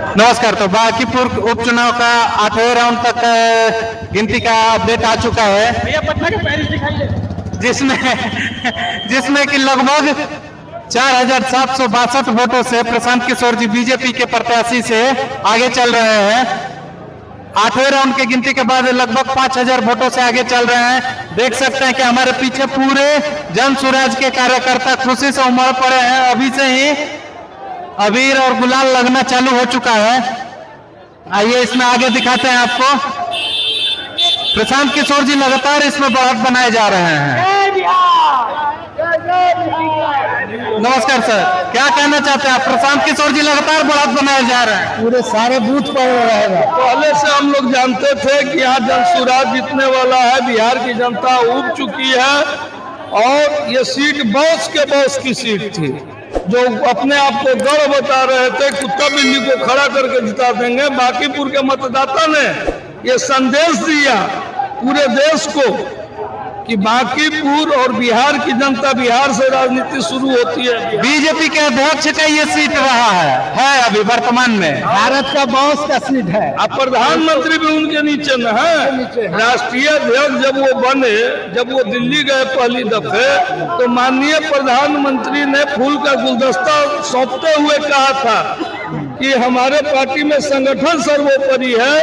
नमस्कार। तो बांकीपुर उपचुनाव का 8वें राउंड तक गिनती का अपडेट आ चुका है, जिसमें कि लगभग 4762 वोटों से प्रशांत किशोर जी बीजेपी के प्रत्याशी से आगे चल रहे हैं। 8वें राउंड की गिनती के बाद लगभग 5000 वोटों से आगे चल रहे हैं। देख सकते हैं कि हमारे पीछे पूरे जन स्वराज के कार्यकर्ता खुशी से उमड़ पड़े हैं। अभी से ही अबीर और गुलाल लगना चालू हो चुका है। आइए इसमें आगे दिखाते हैं आपको। प्रशांत किशोर जी लगातार इसमें बढ़त बनाए जा रहे हैं। नमस्कार सर, क्या कहना चाहते हैं आप? प्रशांत किशोर जी लगातार बढ़त बनाए जा रहे हैं, पूरे सारे बूथ पर रहेगा। पहले से हम लोग जानते थे कि यहाँ जन स्वराज जीतने वाला है। बिहार की जनता उब चुकी है और ये सीट बॉस की सीट थी, जो अपने आप को गढ़ बता रहे थे कुत्ता बिल्ली को खड़ा करके जिता देंगे। बांकीपुर के मतदाता ने ये संदेश दिया पूरे देश को कि बांकीपुर और बिहार की जनता, बिहार से राजनीति शुरू होती है। बीजेपी के अध्यक्ष का ये सीट रहा है अभी वर्तमान में भारत का बॉस का सीट है। अब प्रधानमंत्री भी उनके नीचे में है। राष्ट्रीय अध्यक्ष जब वो बने, जब वो दिल्ली गए पहली दफे, तो माननीय प्रधानमंत्री ने फूल का गुलदस्ता सौंपते हुए कहा था कि हमारे पार्टी में संगठन सर्वोपरि है,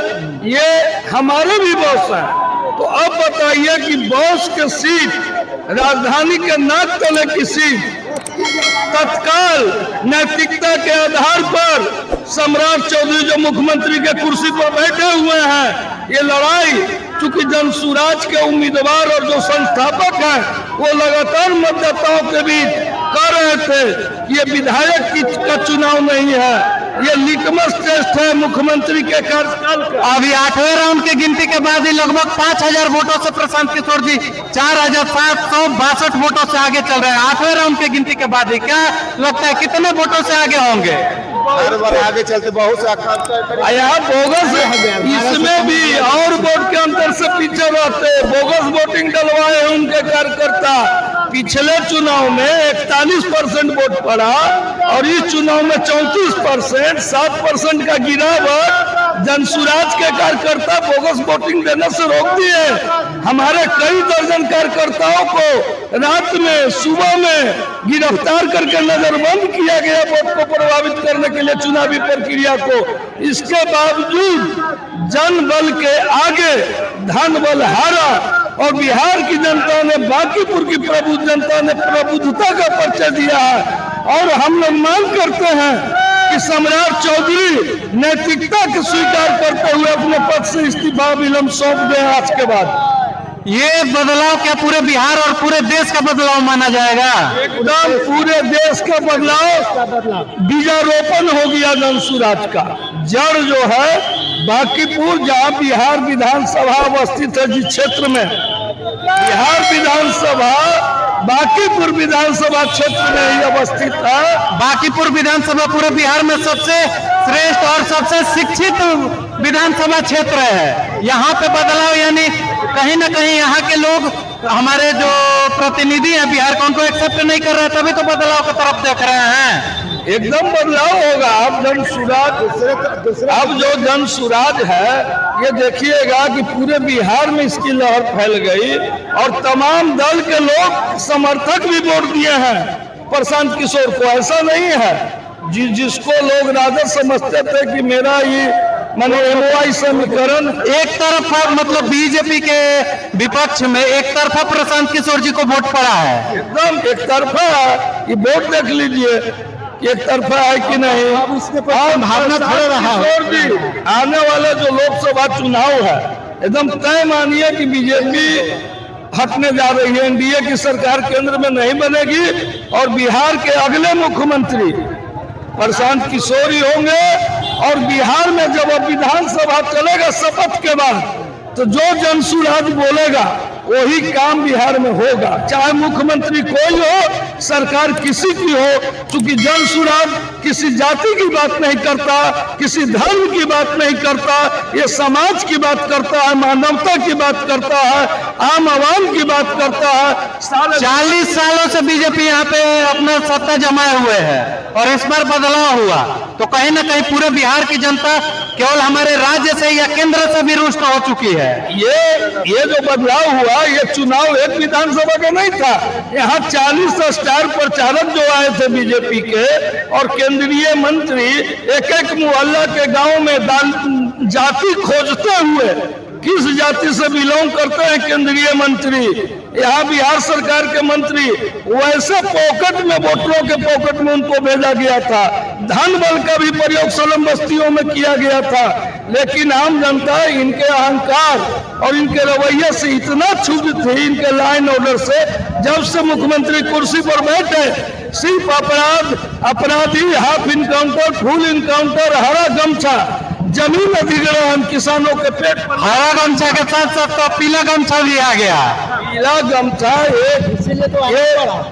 ये हमारे भी बॉस हैं। तो अब बताइए कि बॉस के सीट, राजधानी के नाक तले की सीट, तत्काल नैतिकता के आधार पर सम्राट चौधरी जो मुख्यमंत्री के कुर्सी पर बैठे हुए हैं, ये लड़ाई चूंकि जन स्वराज के उम्मीदवार और जो संस्थापक हैं वो लगातार मतदाताओं के बीच कह रहे थे कि ये विधायक का चुनाव नहीं है, ये लिटमस टेस्ट है मुख्यमंत्री के कार्यकाल का। अभी 8वें राउंड की गिनती के बाद ही लगभग 5000 वोटों से प्रशांत किशोर जी 4762 वोटों से आगे चल रहे हैं। 8वें राउंड की गिनती के बाद ही क्या लगता है कितने वोटों से आगे होंगे? आगे चलते बहुत से यहाँ बोगस, इसमें भी और वोट के अंतर से पीछे रहते, बोगस वोटिंग डलवाए हैं उनके कार्यकर्ता। पिछले चुनाव में 41% वोट पड़ा और इस चुनाव में 34%, 7% का गिरावट। जन स्वराज के कार्यकर्ता बोगस वोटिंग देने से रोक दिए। हमारे कई दर्जन कार्यकर्ताओं को रात में, सुबह में गिरफ्तार करके नजरबंद किया गया वोट को प्रभावित करने के लिए चुनावी प्रक्रिया को। इसके बावजूद जन बल के आगे धन बल हारा और बिहार की जनता ने, बांकीपुर की प्रबुद्ध जनता ने प्रबुद्धता का परिचय दिया है। और हम लोग मांग करते हैं कि सम्राट चौधरी नैतिकता को स्वीकार करते हुए अपने पद से इस्तीफा विलंब सौंप दें आज के बाद। ये बदलाव क्या पूरे बिहार और पूरे देश का बदलाव माना जाएगा? एकदम पूरे देश का बदलाव, बीजारोपण हो गया जन स्वराज का। जड़ जो है बांकीपुर, जहाँ बिहार विधानसभा अवस्थित है, जिस क्षेत्र में बिहार विधानसभा बांकीपुर विधानसभा क्षेत्र में ही अवस्थित है। बांकीपुर विधानसभा पूरे बिहार में सबसे श्रेष्ठ और सबसे शिक्षित विधानसभा क्षेत्र है। यहाँ पे बदलाव यानी कहीं ना कहीं यहाँ के लोग, हमारे जो प्रतिनिधि हैं बिहार का, उनको एक्सेप्ट नहीं कर रहे, तभी तो बदलाव की तरफ देख रहे हैं। एकदम बदलाव होगा। अब जन स्वराज, अब जो जन स्वराज है, ये देखिएगा कि पूरे बिहार में इसकी लहर फैल गई और तमाम दल के लोग समर्थक भी वोट दिए हैं प्रशांत किशोर को। ऐसा नहीं है जिसको लोग राजद समझते थे कि मेरा ये MOI समीकरण, एक तरफ मतलब बीजेपी के विपक्ष में एक तरफा प्रशांत किशोर जी को वोट पड़ा है। एकदम एक तरफा। ये वोट देख लीजिए एक तरफा है कि नहीं। अब उसके पर भावना थोड़ा रहा है। आने वाला जो लोकसभा चुनाव है, एकदम तय मानिए कि बीजेपी हटने जा रही है। एनडीए की सरकार केंद्र में नहीं बनेगी और बिहार के अगले मुख्यमंत्री प्रशांत किशोर ही होंगे। और बिहार में जब अब विधानसभा चलेगा शपथ के बाद, तो जो जन स्वराज बोलेगा वही काम बिहार में होगा, चाहे मुख्यमंत्री कोई हो, सरकार किसी की हो। चूंकि जन सुराज किसी जाति की बात नहीं करता, किसी धर्म की बात नहीं करता, ये समाज की बात करता है, मानवता की बात करता है, आम आवाम की बात करता है। 40 सालों से बीजेपी यहाँ पे अपना सत्ता जमाए हुए है और इस बार बदलाव हुआ तो कहीं ना कहीं पूरे बिहार की जनता केवल हमारे राज्य से या केंद्र से भी रुष्ट हो चुकी है। ये जो बदलाव हुआ, ये चुनाव एक विधानसभा का नहीं था। यहाँ 40 स्टार प्रचारक जो आए थे बीजेपी के और केंद्रीय मंत्री एक एक मोहल्ला के गांव में जाति खोजते हुए किस जाति से बिलोंग करते हैं केंद्रीय मंत्री, यहाँ बिहार सरकार के मंत्री, वैसे पॉकेट में, वोटरों के पॉकेट में उनको भेजा गया था। धन बल का भी प्रयोग स्लम बस्तियों में किया गया था। लेकिन आम जनता इनके अहंकार और इनके रवैये से इतना क्षुब्ध थी, इनके लाइन ऑर्डर से, जब से मुख्यमंत्री कुर्सी पर बैठे सिर्फ अपराधी, हाफ इनकाउंटर, फुल इनकाउंटर, हरा गमछा, जमीन अधिग्रहण, किसानों के पेट पर हरा गमछा के साथ साथ तो पीला गमछा भी आ गया। पीला गमछा ये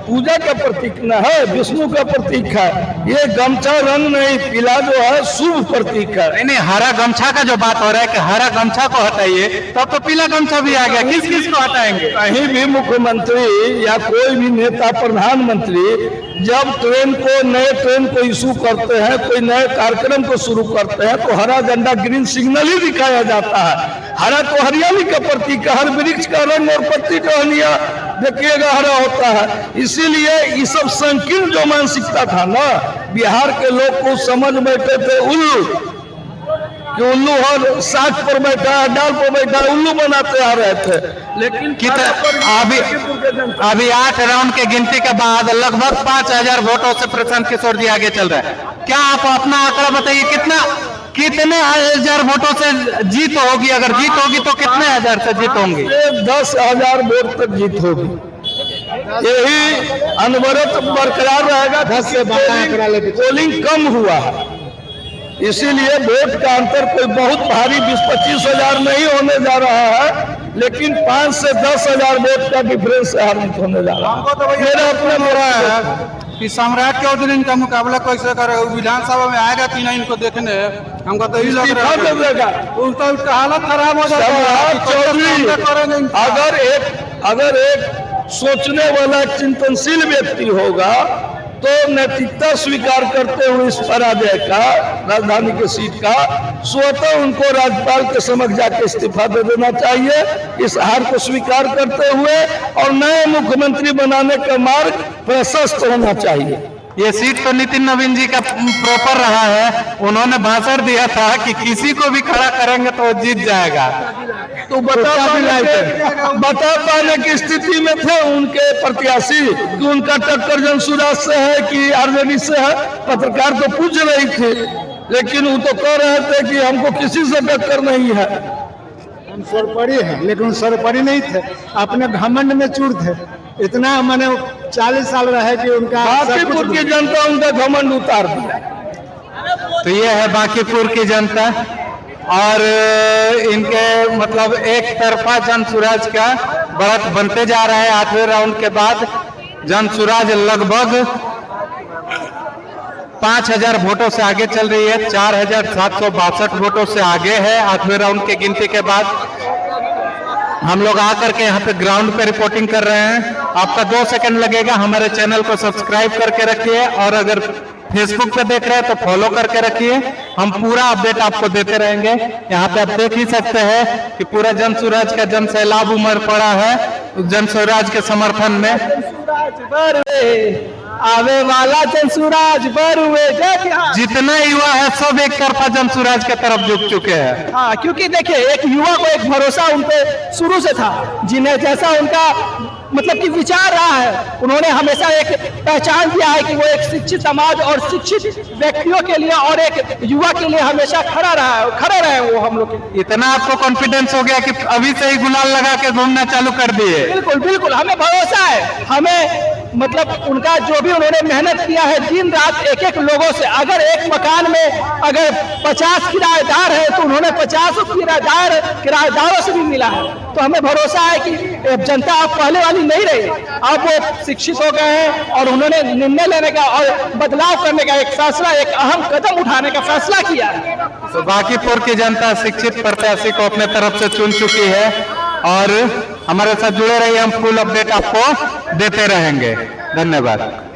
पूजा का प्रतीक न है, विष्णु का प्रतीक है। ये गमछा रंग नहीं, पीला जो है शुभ प्रतीक है। नहीं, हरा गमछा का जो बात हो रहा है कि हरा गमछा को हटाइए तो पीला गमछा भी आ गया। किस किस को हटाएंगे? कहीं भी मुख्यमंत्री या कोई भी नेता, प्रधानमंत्री जब नए ट्रेन को इशू करते हैं, कोई नए कार्यक्रम को शुरू करते हैं तो हरा झंडा, ग्रीन सिग्नल ही दिखाया जाता है। हरा तो हरियाली का प्रतीक है, हर वृक्ष का रंग और पत्ती टहनिया देखिएगा हरा होता है। इसीलिए ये सब संकीर्ण जो मानसिकता था ना, बिहार के लोग को समझ बैठे थे उल्लू, कि उल्लू हर साग पर बैठा है, डाल पर बैठा है, उल्लू बनाते आ रहे थे। लेकिन अभी 8 राउंड के गिनती के बाद लगभग 5000 वोटों से प्रशांत किशोर जी आगे चल रहे हैं। क्या आप अपना आंकड़ा बताइए, कितने हजार वोटों से जीत होगी? अगर जीत होगी तो कितने हजार से जीत होंगी? 10,000 वोट तक जीत होगी, यही अनवरत बरकरार रहेगा। 10 से 12 पोलिंग कम हुआ है, इसीलिए वोट का अंतर कोई बहुत भारी 20-25 हजार नहीं होने जा रहा है, लेकिन 5 से 10,000 वोट का डिफरेंस हार्मित होने जा रहा है। हमको तो मेरा अपना हो रहा है कि सम्राट चौधरी इनका मुकाबला कैसे करे, विधानसभा में आएगा कि नहीं इनको देखने। हमको तो लग रहा है उसका हालत खराब हो जाएगा। अगर एक सोचने वाला चिंतनशील व्यक्ति होगा तो नैतिकता स्वीकार करते हुए इस पराजय का, राजधानी के सीट का, स्वतः उनको राज्यपाल के समक्ष जाकर इस्तीफा दे देना चाहिए, इस हार को स्वीकार करते हुए, और नए मुख्यमंत्री बनाने का मार्ग प्रशस्त होना चाहिए। ये सीट तो नितिन नवीन जी का प्रॉपर रहा है। उन्होंने भाषण दिया था कि किसी को भी खड़ा करेंगे तो जीत जाएगा। तो बता पाने की स्थिति में थे उनके प्रत्याशी कि उनका टक्कर जनसुराज से है कि आरजेडी से है। पत्रकार तो पूछ रही थी, लेकिन वो तो कह रहे थे कि हमको किसी से टक्कर नहीं है। हम सरपरी हैं, लेकिन सरपरी नहीं थे, अपने घमंड में चूर थे। इतना मैंने 40 साल रहे कि उनका बांकीपुर की जनता उनका घमंड उतार दिया। तो ये है बांकीपुर की जनता, और इनके मतलब एक तरफा जनसुराज का बढ़त बनते जा रहा है। 8वें राउंड के बाद जनसुराज लगभग 5000 वोटों से आगे चल रही है, 4762 वोटों से आगे है। 8वें राउंड के गिनती के बाद हम लोग आकर के यहाँ पे ग्राउंड पे रिपोर्टिंग कर रहे हैं। आपका 2 सेकंड लगेगा। हमारे चैनल को सब्सक्राइब करके रखिए, और अगर फेसबुक पे देख रहे हैं तो फॉलो करके रखिए। हम पूरा अपडेट आपको देते रहेंगे। यहाँ पे आप देख ही सकते हैं कि पूरा जनसुराज का जन सैलाब उमड़ पड़ा है जनसुराज के समर्थन में। आवे वाला जनसुराज बरुए, जितना युवा है सब एक तरफा जनसुराज के तरफ झुक चुके हैं। हाँ, क्योंकि देखिए एक युवा को एक भरोसा उनपे शुरू से था, जिन्हें जैसा उनका मतलब कि विचार रहा है, उन्होंने हमेशा एक पहचान दिया है कि वो एक शिक्षित समाज और शिक्षित व्यक्तियों के लिए और एक युवा के लिए हमेशा खड़े रहे वो हम लोग। इतना आपको कॉन्फिडेंस हो गया कि अभी से ही गुलाल लगा के घूमना चालू कर दिए? बिल्कुल बिल्कुल, हमें भरोसा है, हमें मतलब उनका जो भी उन्होंने मेहनत किया है दिन रात एक एक लोगों से, अगर एक मकान में अगर 50 किराएदार है तो उन्होंने 50 किराएदारों से भी मिला है। तो हमें भरोसा है कि जनता अब पहले वाली नहीं रही, अब वो शिक्षित हो गए हैं और उन्होंने निर्णय लेने का और बदलाव करने का एक फैसला, एक अहम कदम उठाने का फैसला किया है। तो बांकीपुर की जनता शिक्षित प्रत्याशी को अपने तरफ से चुन चुकी है और हमारे साथ जुड़े रहिए, हम फुल अपडेट आपको देते रहेंगे। धन्यवाद।